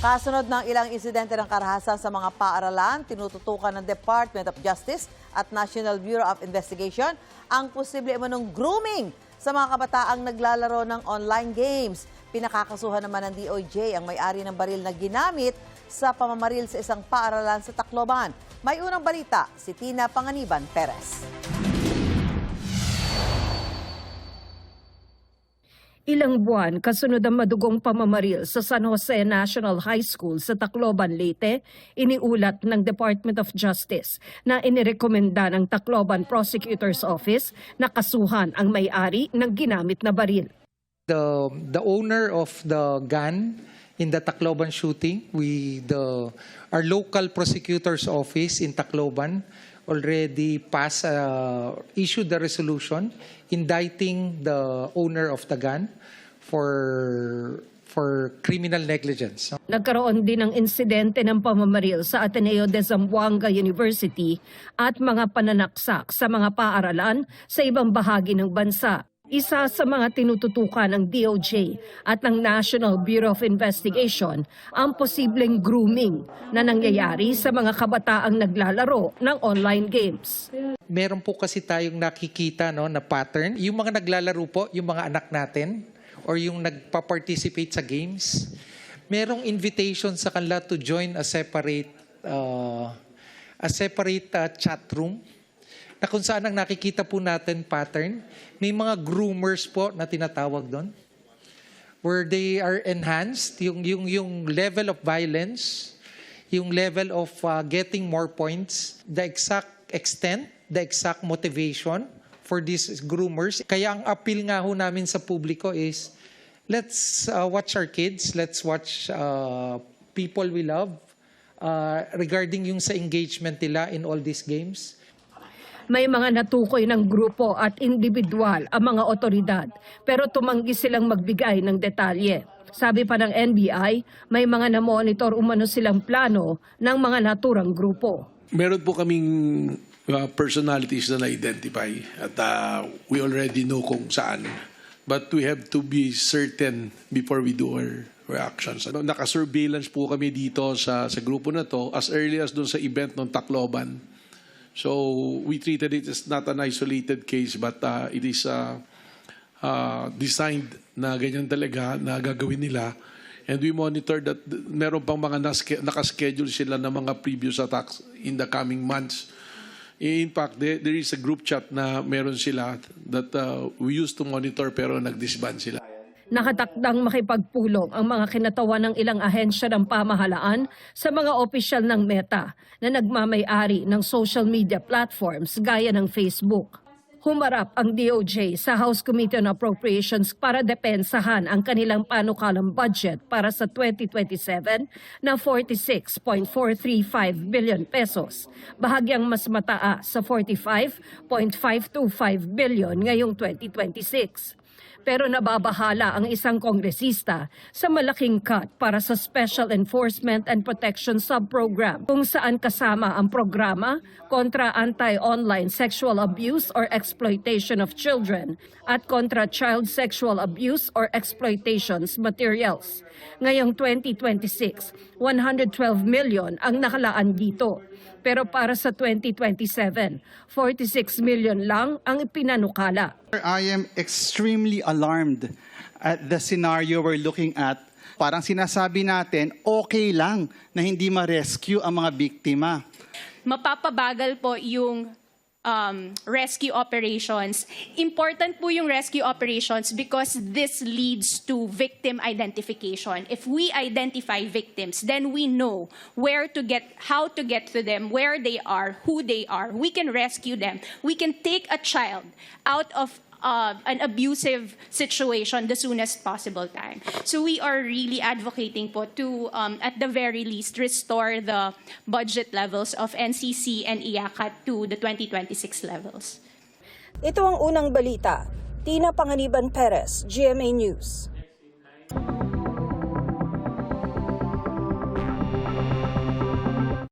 Kasunod ng ilang insidente ng karahasan sa mga paaralan, tinututukan ng Department of Justice at National Bureau of Investigation ang posible umanong grooming sa mga kabataang naglalaro ng online games. Pinakakasuhan naman ng DOJ ang may-ari ng baril na ginamit sa pamamaril sa isang paaralan sa Tacloban. May unang balita, si Tina Panganiban Perez. Ilang buwan kasunod ang madugong pamamaril sa San Jose National High School sa Tacloban, Leyte, iniulat ng Department of Justice na inirekomenda ng Tacloban Prosecutor's Office na kasuhan ang may-ari ng ginamit na baril. The owner of the gun in the Tacloban shooting, our local prosecutor's office in Tacloban already issued the resolution indicting the owner of the gun for criminal negligence. Nagkaroon din ng insidente ng pamamaril sa Ateneo de Zamboanga University at mga pananaksak sa mga paaralan sa ibang bahagi ng bansa. Isa sa mga tinututukan ng DOJ at ng National Bureau of Investigation ang posibleng grooming na nangyayari sa mga kabataang naglalaro ng online games. Meron po kasi tayong nakikita na pattern. Yung mga naglalaro po, yung mga anak natin or yung nagpa-participate sa games, merong invitation sa kanila to join a separate chat room na kung saan ang nakikita po natin pattern, may mga groomers po na tinatawag doon where they are enhanced, yung level of violence, yung level of getting more points, the exact extent, the exact motivation for these groomers. Kaya ang appeal nga ho namin sa publiko is, let's watch our kids, let's watch people we love regarding yung sa engagement nila in all these games. May mga natukoy ng grupo at individual ang mga otoridad pero tumanggi silang magbigay ng detalye. Sabi pa ng NBI, may mga na-monitor umano silang plano ng mga naturang grupo. Meron po kaming personalities na na-identify at we already know kung saan. But we have to be certain before we do our reactions. Naka-surveillance po kami dito sa grupo na to as early as doon sa event ng Tacloban. So we treated it as not an isolated case but it is designed na ganyan talaga na gagawin nila. And we monitor that meron pang mga nakaschedule sila na mga previous attacks in the coming months. In fact, there is a group chat na meron sila that we used to monitor pero nag-disband sila. Nakatakdang makipagpulong ang mga kinatawan ng ilang ahensya ng pamahalaan sa mga opisyal ng Meta na nagmamay-ari ng social media platforms gaya ng Facebook. Humarap ang DOJ sa House Committee on Appropriations para depensahan ang kanilang panukalang budget para sa 2027 na 46.435 billion pesos, bahagyang mas mataas sa 45.525 billion ngayong 2026. Pero nababahala ang isang kongresista sa malaking cut para sa Special Enforcement and Protection Subprogram kung saan kasama ang programa kontra anti-online sexual abuse or exploitation of children at kontra child sexual abuse or exploitations materials. Ngayong 2026, 112 million ang nakalaan dito. Pero para sa 2027, 46 million lang ang ipinanukala. I am extremely alarmed at the scenario we're looking at. Parang sinasabi natin, okay lang na hindi ma-rescue ang mga biktima. Mapapabagal po yung rescue operations. Important po yung rescue operations because this leads to victim identification. If we identify victims, then we know how to get to them, where they are, who they are. We can rescue them. We can take a child out of an abusive situation the soonest possible time. So we are really advocating po to, at the very least, restore the budget levels of NCC and IACAT to the 2026 levels. Ito ang unang balita. Tina Panganiban Perez, GMA News.